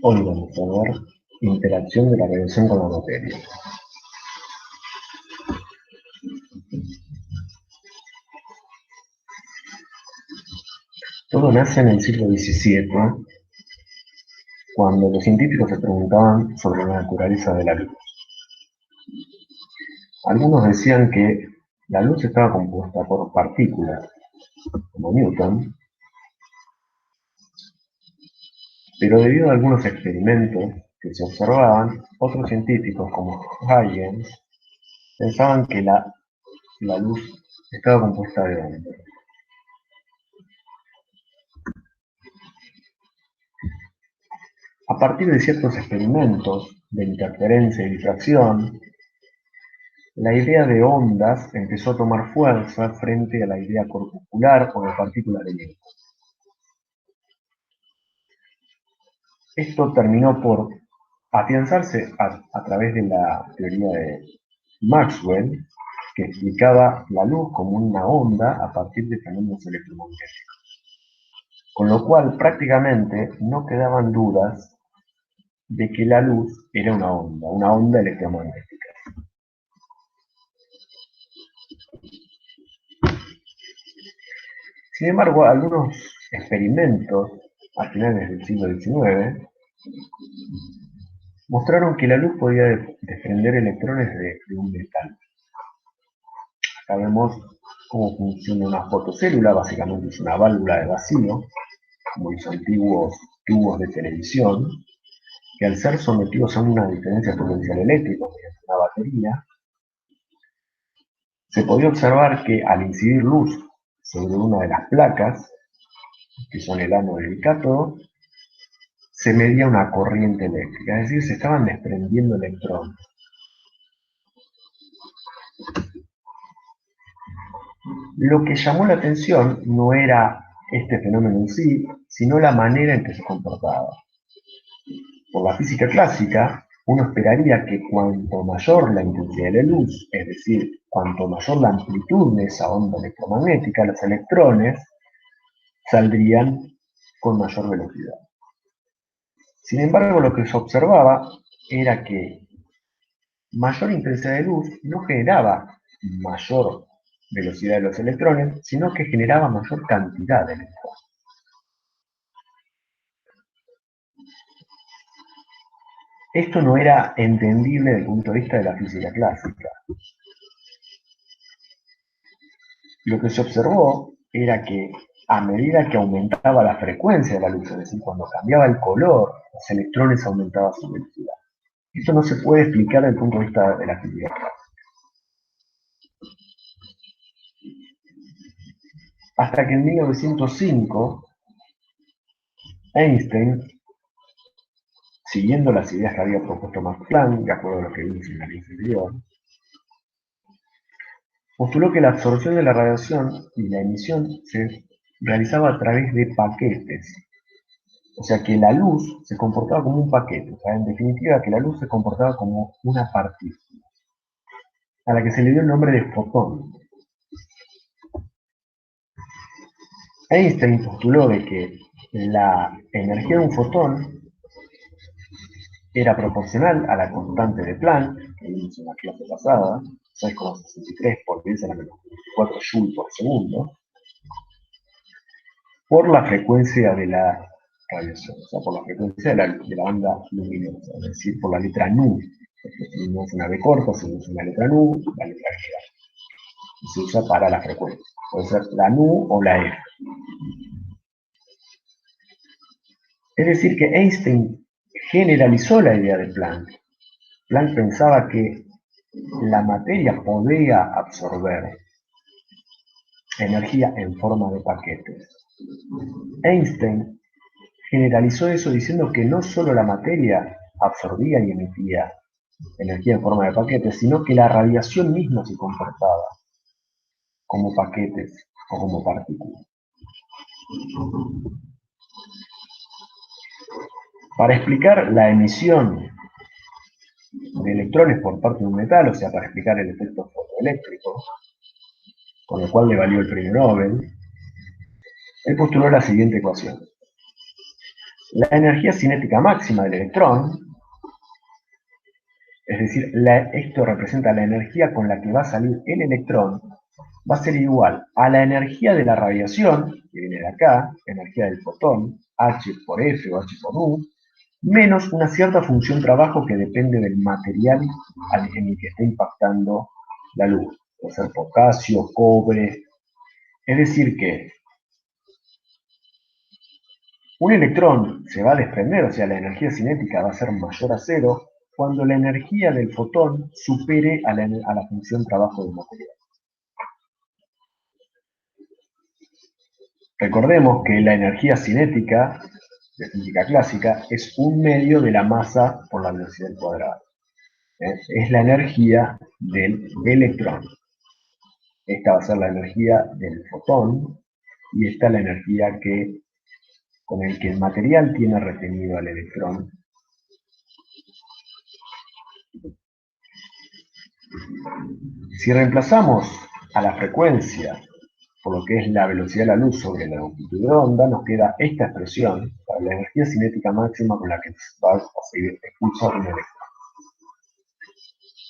Hoy vamos a ver interacción de la radiación con la materia. Todo nace en el siglo XVII, cuando los científicos se preguntaban sobre la naturaleza de la luz. Algunos decían que la luz estaba compuesta por partículas, como Newton, pero debido a algunos experimentos que se observaban, otros científicos, como Huygens, pensaban que la luz estaba compuesta de ondas. A partir de ciertos experimentos de interferencia y difracción, la idea de ondas empezó a tomar fuerza frente a la idea corpuscular o de partículas de Newton. Esto terminó por afianzarse a través de la teoría de Maxwell, que explicaba la luz como una onda a partir de fenómenos electromagnéticos, con lo cual prácticamente no quedaban dudas de que la luz era una onda electromagnética. Sin embargo, algunos experimentos a finales del siglo XIX mostraron que la luz podía desprender electrones de un metal. Acá vemos cómo funciona una fotocélula, básicamente es una válvula de vacío, como los antiguos tubos de televisión, que al ser sometidos a una diferencia de potencial eléctrico mediante una batería, se podía observar que al incidir luz sobre una de las placas, que son el ánodo y el cátodo, se medía una corriente eléctrica, es decir, se estaban desprendiendo electrones. Lo que llamó la atención no era este fenómeno en sí, sino la manera en que se comportaba. Por la física clásica, uno esperaría que cuanto mayor la intensidad de la luz, es decir, cuanto mayor la amplitud de esa onda electromagnética, los electrones saldrían con mayor velocidad. Sin embargo, lo que se observaba era que mayor intensidad de luz no generaba mayor velocidad de los electrones, sino que generaba mayor cantidad de electrones. Esto no era entendible desde el punto de vista de la física clásica. Lo que se observó era que a medida que aumentaba la frecuencia de la luz, es decir, cuando cambiaba el color, los electrones aumentaban su velocidad. Esto no se puede explicar desde el punto de vista de la física clásica. Hasta que en 1905, Einstein, siguiendo las ideas que había propuesto Max Planck, de acuerdo a lo que vimos en la línea anterior, postuló que la absorción de la radiación y la emisión se realizaba a través de paquetes. O sea que la luz se comportaba como un paquete, o sea, en definitiva que la luz se comportaba como una partícula, a la que se le dio el nombre de fotón. Einstein postuló de que la energía de un fotón era proporcional a la constante de Planck, que vimos en la clase pasada, 6,63 por 10 a la menos 4 joules por segundo, por la frecuencia de la radiación, o sea, por la frecuencia de la banda luminosa, es decir, por la letra nu. Si no es una B corta, si no es una letra nu, la letra G. Y se usa para la frecuencia. Puede ser la nu o la F. Es decir, que Einstein generalizó la idea de Planck. Planck pensaba que la materia podía absorber energía en forma de paquetes. Einstein generalizó eso diciendo que no solo la materia absorbía y emitía energía en forma de paquetes, sino que la radiación misma se comportaba como paquetes o como partículas. Para explicar la emisión de electrones por parte de un metal, o sea, para explicar el efecto fotoeléctrico, con lo cual le valió el premio Nobel, él postuló la siguiente ecuación. La energía cinética máxima del electrón, es decir, esto representa la energía con la que va a salir el electrón, va a ser igual a la energía de la radiación, que viene de acá, energía del fotón, H por F o H por U, menos una cierta función trabajo que depende del material en el que está impactando la luz. Puede ser potasio, cobre. Es decir que un electrón se va a desprender, o sea, la energía cinética va a ser mayor a cero cuando la energía del fotón supere a la función trabajo del material. Recordemos que la energía cinética de física clásica es un medio de la masa por la velocidad al cuadrado. Es la energía del electrón. Esta va a ser la energía del fotón y esta es la energía con el que el material tiene retenido al electrón. Si reemplazamos a la frecuencia por lo que es la velocidad de la luz sobre la longitud de onda, nos queda esta expresión para la energía cinética máxima con la que va a seguir expulsar un electrón.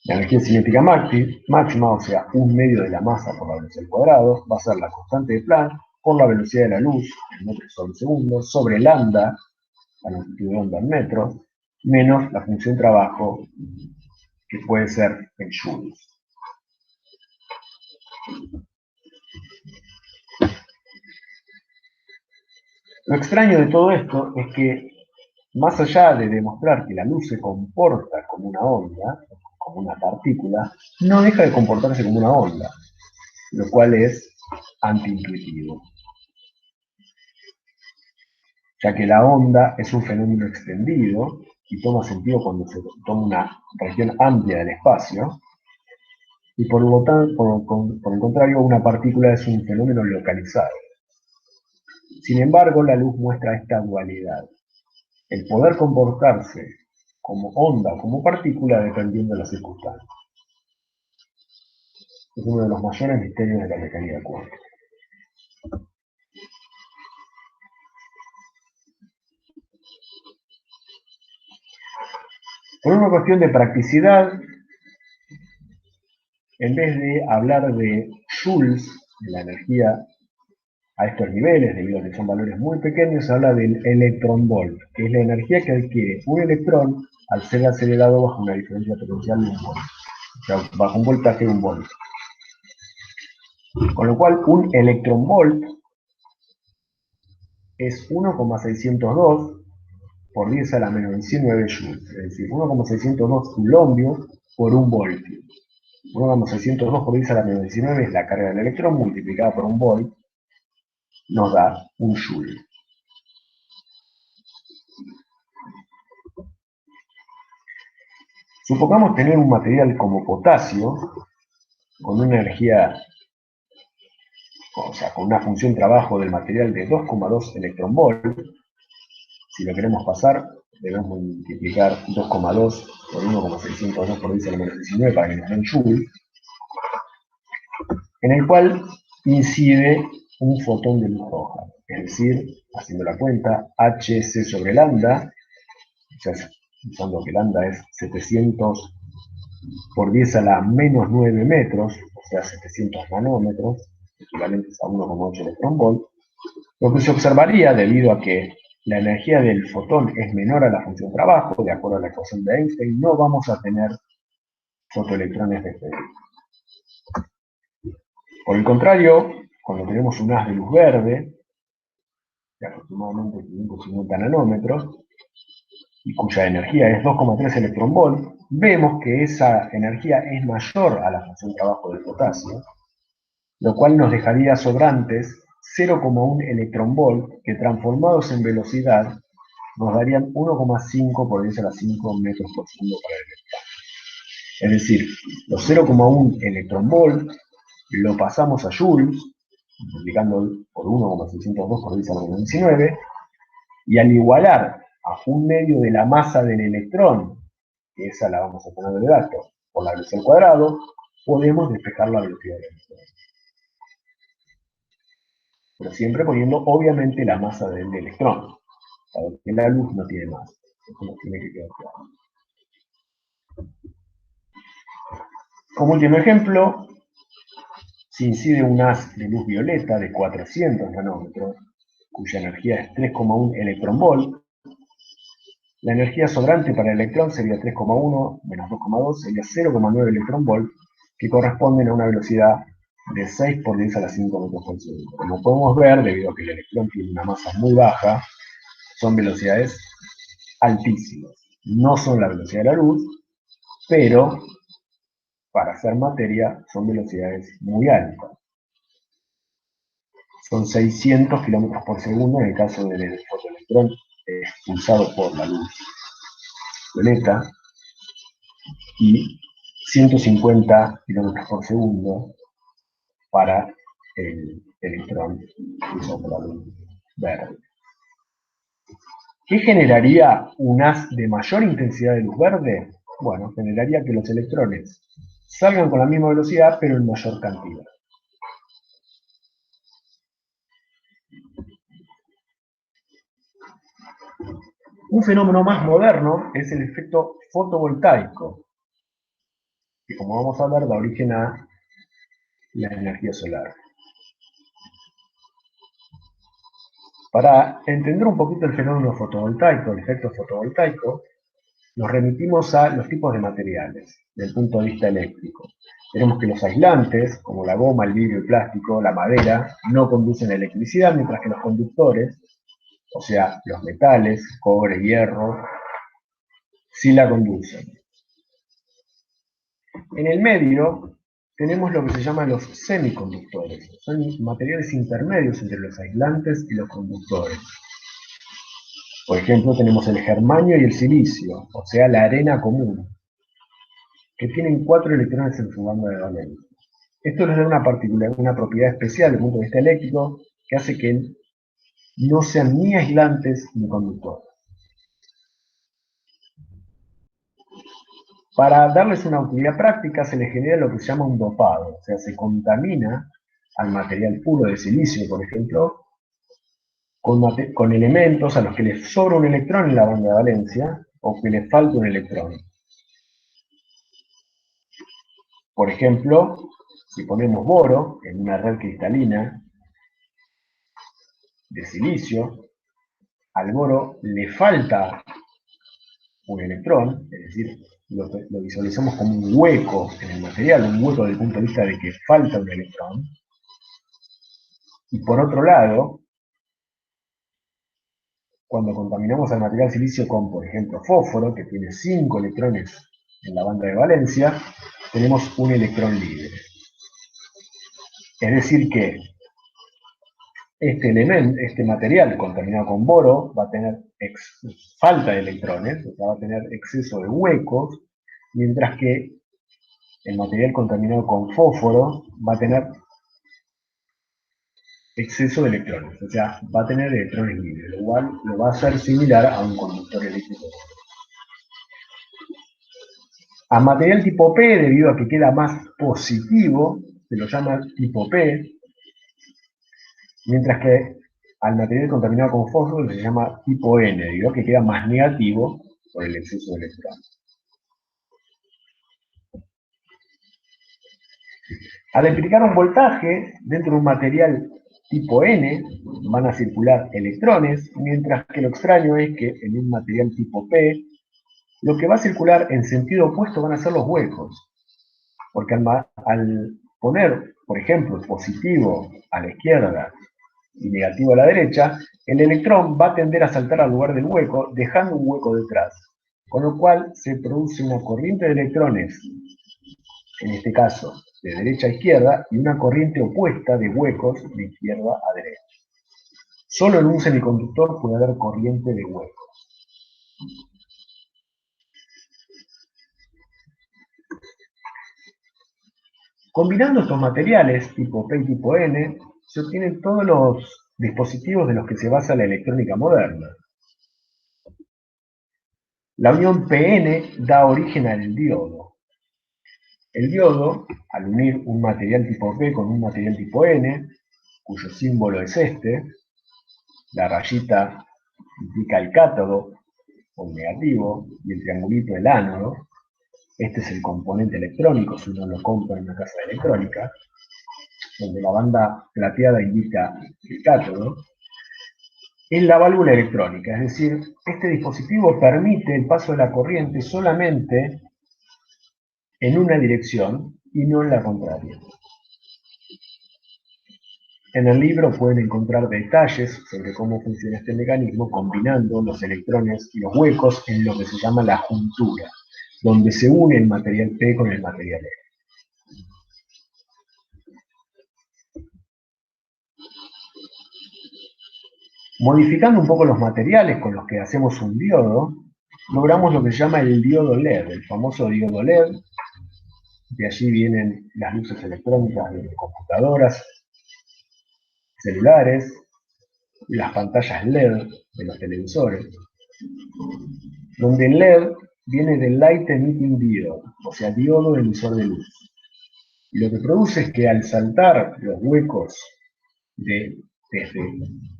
La energía cinética máxima, o sea, un medio de la masa por la velocidad al cuadrado, va a ser la constante de Planck por la velocidad de la luz en metros sobre segundo, sobre lambda, la longitud de onda en metros, menos la función trabajo, que puede ser en joules. Lo extraño de todo esto es que, más allá de demostrar que la luz se comporta como una onda, como una partícula, no deja de comportarse como una onda, lo cual es antiintuitivo, ya que la onda es un fenómeno extendido y toma sentido cuando se toma una región amplia del espacio, y por el contrario, una partícula es un fenómeno localizado. Sin embargo, la luz muestra esta dualidad, el poder comportarse como onda o como partícula dependiendo de las circunstancias. Es uno de los mayores misterios de la mecánica cuántica. Por una cuestión de practicidad, en vez de hablar de joules, de la energía a estos niveles, debido a que son valores muy pequeños, se habla del electronvolt, que es la energía que adquiere un electrón al ser acelerado bajo una diferencia potencial de un volt, o sea, bajo un voltaje de un volt. Con lo cual, un electronvolt es 1,602 por 10 a la menos 19 joules, es decir, 1,602 coulombios por un voltio. 1,602 por 10 a la menos 19 es la carga del electrón multiplicada por un volt, nos da un joule. Supongamos tener un material como potasio, con una energía, o sea, con una función trabajo del material de 2,2 electronvolt. Si lo queremos pasar, debemos multiplicar 2,2 por 1,602 por 10 a la menos 19 para que nos den joule, en el cual incide un fotón de luz roja. Es decir, haciendo la cuenta, Hc sobre lambda, o sea, usando que lambda es 700 por 10 a la menos 9 metros, o sea, 700 nanómetros, equivalentes a 1,8 electronvolt, lo que se observaría, debido a que la energía del fotón es menor a la función trabajo, de acuerdo a la ecuación de Einstein, no vamos a tener fotoelectrones despedidos. Por el contrario, cuando tenemos un haz de luz verde, de aproximadamente 550 nanómetros, y cuya energía es 2,3 electronvolt, vemos que esa energía es mayor a la función trabajo del potasio, lo cual nos dejaría sobrantes 0,1 electronvolt que transformados en velocidad nos darían 1,5 por 10 a la 5 metros por segundo para el electrón. Es decir, los 0,1 electronvolt lo pasamos a joules, multiplicando por 1,602 por 10 a la menos 19, y al igualar a un medio de la masa del electrón, que esa la vamos a poner de dato, por la velocidad al cuadrado, podemos despejar la velocidad del electrón. Pero siempre poniendo obviamente la masa del electrón. dado que la luz no tiene masa. Esto nos tiene que quedar claro. Como último ejemplo, si incide un haz de luz violeta de 400 nanómetros, cuya energía es 3,1 electronvolt, la energía sobrante para el electrón sería 3,1 menos 2,2, sería 0,9 electronvolt, que corresponden a una velocidad de 6 por 10 a la 5 metros por segundo. Como podemos ver, debido a que el electrón tiene una masa muy baja, son velocidades altísimas. No son la velocidad de la luz, pero para hacer materia son velocidades muy altas. Son 600 kilómetros por segundo en el caso del fotoelectrón expulsado por la luz violeta y 150 kilómetros por segundo para el electrón expulsado por la luz verde. ¿Qué generaría un haz de mayor intensidad de luz verde? Bueno, generaría que los electrones salgan con la misma velocidad, pero en mayor cantidad. Un fenómeno más moderno es el efecto fotovoltaico, que como vamos a ver da origen a la energía solar. Para entender un poquito el fenómeno fotovoltaico, el efecto fotovoltaico, nos remitimos a los tipos de materiales, desde el punto de vista eléctrico. Tenemos que los aislantes, como la goma, el vidrio, el plástico, la madera, no conducen electricidad, mientras que los conductores, o sea, los metales, cobre, hierro, sí la conducen. En el medio tenemos lo que se llama los semiconductores. Son materiales intermedios entre los aislantes y los conductores. Por ejemplo, tenemos el germanio y el silicio, o sea, la arena común, que tienen 4 electrones en su banda de valencia. Esto les da una propiedad especial desde el punto de vista eléctrico que hace que no sean ni aislantes ni conductores. Para darles una utilidad práctica se les genera lo que se llama un dopado, o sea, se contamina al material puro de silicio, por ejemplo, con elementos a los que les sobra un electrón en la banda de valencia o que les falta un electrón. Por ejemplo, si ponemos boro en una red cristalina de silicio, al boro le falta un electrón, es decir, lo visualizamos como un hueco en el material, un hueco desde el punto de vista de que falta un electrón. Y por otro lado, cuando contaminamos al material silicio con, por ejemplo, fósforo, que tiene 5 electrones en la banda de valencia, tenemos un electrón libre. Es decir que este material contaminado con boro va a tener falta de electrones, o sea, va a tener exceso de huecos, mientras que el material contaminado con fósforo va a tener exceso de electrones, o sea, va a tener electrones libres, lo cual lo va a hacer similar a un conductor eléctrico. A material tipo P, debido a que queda más positivo, se lo llama tipo P, mientras que al material contaminado con fósforo se llama tipo N, debido a que queda más negativo por el exceso de electrones. Al aplicar un voltaje dentro de un material tipo N, van a circular electrones, mientras que lo extraño es que en un material tipo P, lo que va a circular en sentido opuesto van a ser los huecos. Porque al poner, por ejemplo, positivo a la izquierda y negativo a la derecha, el electrón va a tender a saltar al lugar del hueco, dejando un hueco detrás. Con lo cual se produce una corriente de electrones, en este caso de derecha a izquierda, y una corriente opuesta de huecos de izquierda a derecha. Solo en un semiconductor puede haber corriente de huecos. Combinando estos materiales tipo P y tipo N, se obtienen todos los dispositivos de los que se basa la electrónica moderna. La unión PN da origen al diodo. El diodo, al unir un material tipo P con un material tipo N, cuyo símbolo es este, la rayita indica el cátodo o el negativo, y el triangulito el ánodo. Este es el componente electrónico, si uno lo compra en una casa de electrónica, donde la banda plateada indica el cátodo. Es la válvula electrónica, es decir, este dispositivo permite el paso de la corriente solamente en una dirección y no en la contraria. En el libro pueden encontrar detalles sobre cómo funciona este mecanismo combinando los electrones y los huecos en lo que se llama la juntura, donde se une el material P con el material E. Modificando un poco los materiales con los que hacemos un diodo, logramos lo que se llama el diodo LED, el famoso diodo LED. De allí vienen las luces electrónicas de computadoras, celulares, las pantallas LED de los televisores, donde el LED viene del Light Emitting Diode, o sea, diodo emisor de luz. Y lo que produce es que al saltar los huecos desde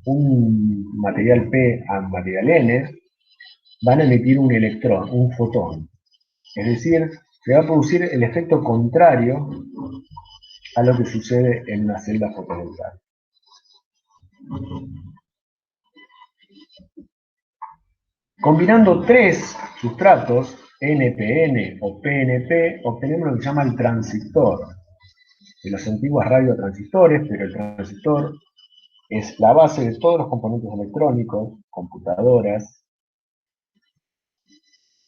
un material P a material N, van a emitir un electrón, un fotón. Es decir, se va a producir el efecto contrario a lo que sucede en una celda fotovoltaica. Combinando tres sustratos, NPN o PNP, obtenemos lo que se llama el transistor. De los antiguos radiotransistores, pero el transistor es la base de todos los componentes electrónicos, computadoras.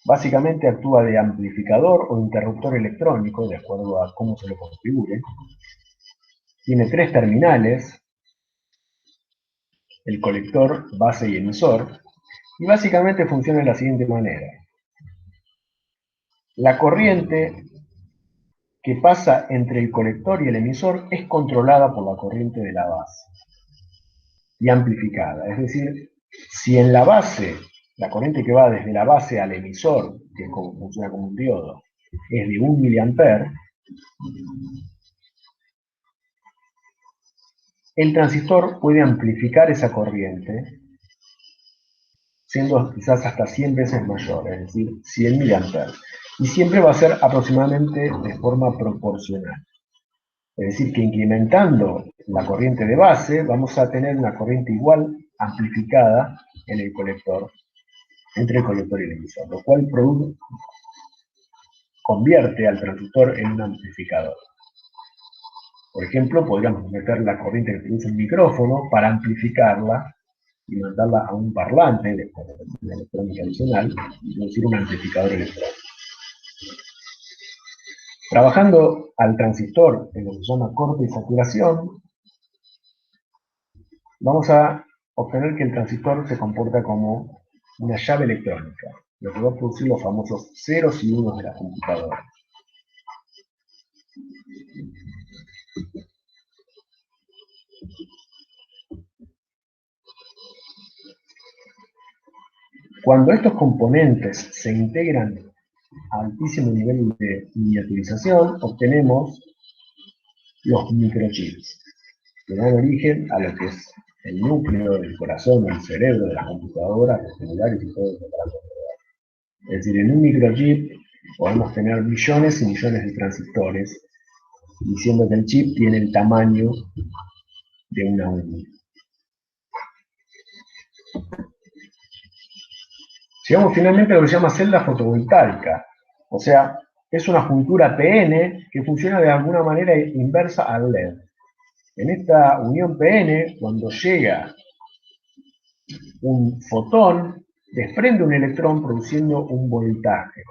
Básicamente actúa de amplificador o interruptor electrónico, de acuerdo a cómo se lo configure. Tiene tres terminales, el colector, base y emisor, y básicamente funciona de la siguiente manera. La corriente que pasa entre el colector y el emisor es controlada por la corriente de la base y amplificada. Es decir, si en la base, la corriente que va desde la base al emisor, que es como, funciona como un diodo, es de 1 miliamper, el transistor puede amplificar esa corriente siendo quizás hasta 100 veces mayor, es decir, 100 miliamperes. Y siempre va a ser aproximadamente de forma proporcional. Es decir, que incrementando la corriente de base, vamos a tener una corriente igual amplificada en el colector, entre el colector y el emisor, lo cual convierte al transistor en un amplificador. Por ejemplo, podríamos meter la corriente que produce un micrófono para amplificarla y mandarla a un parlante de electrónica adicional y producir un amplificador electrónico. Trabajando al transistor en lo que se llama corte y saturación, vamos a obtener que el transistor se comporta como una llave electrónica, lo que va a producir los famosos ceros y unos de la computadora. Cuando estos componentes se integran a altísimo nivel de miniaturización, obtenemos los microchips, que dan origen a lo que es el núcleo, el corazón, el cerebro de las computadoras, los celulares y todo eso. Es decir, en un microchip podemos tener millones y millones de transistores, diciendo que el chip tiene el tamaño de una uña. Llegamos finalmente a lo que se llama celda fotovoltaica, o sea, es una juntura PN que funciona de alguna manera inversa al LED. En esta unión PN, cuando llega un fotón, desprende un electrón produciendo un voltaje.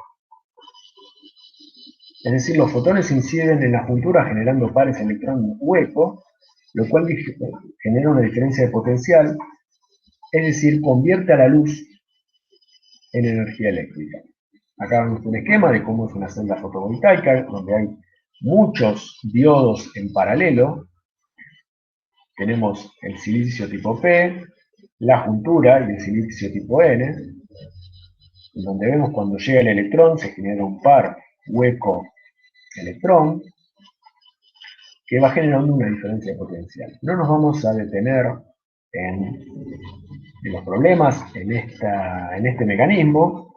Es decir, los fotones inciden en la juntura generando pares electrón hueco, lo cual genera una diferencia de potencial, es decir, convierte a la luz en energía eléctrica. Acá vemos un esquema de cómo es una celda fotovoltaica, donde hay muchos diodos en paralelo. Tenemos el silicio tipo P, la juntura y el silicio tipo N, donde vemos cuando llega el electrón se genera un par hueco-electrón, que va generando una diferencia potencial. No nos vamos a detener en los problemas en este mecanismo,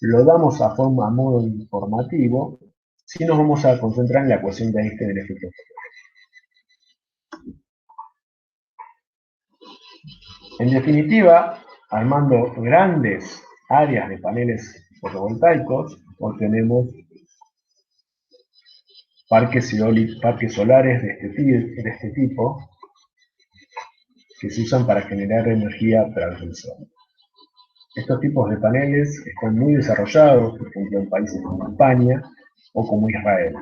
lo damos a modo informativo, si nos vamos a concentrar en la ecuación de Einstein del efecto. En definitiva, armando grandes áreas de paneles fotovoltaicos, obtenemos parques solares de este tipo, que se usan para generar energía a través del sol. Estos tipos de paneles están muy desarrollados, por ejemplo, en países como España o como Israel.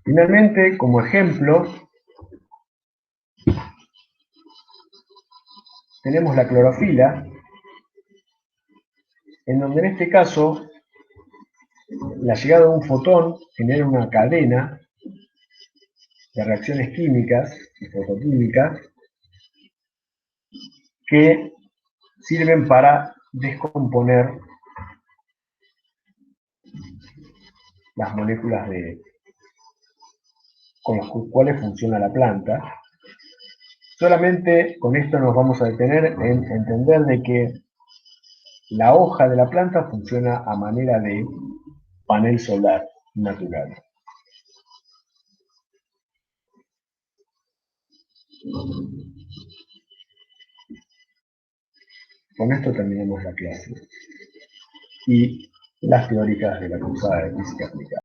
Finalmente, como ejemplo, tenemos la clorofila, en donde en este caso la llegada de un fotón genera una cadena de reacciones químicas y fotoquímicas que sirven para descomponer las moléculas con las cuales funciona la planta. Solamente con esto nos vamos a detener en entender de que la hoja de la planta funciona a manera de panel solar natural. Con esto terminamos la clase y las teóricas de la cruzada de física aplicada.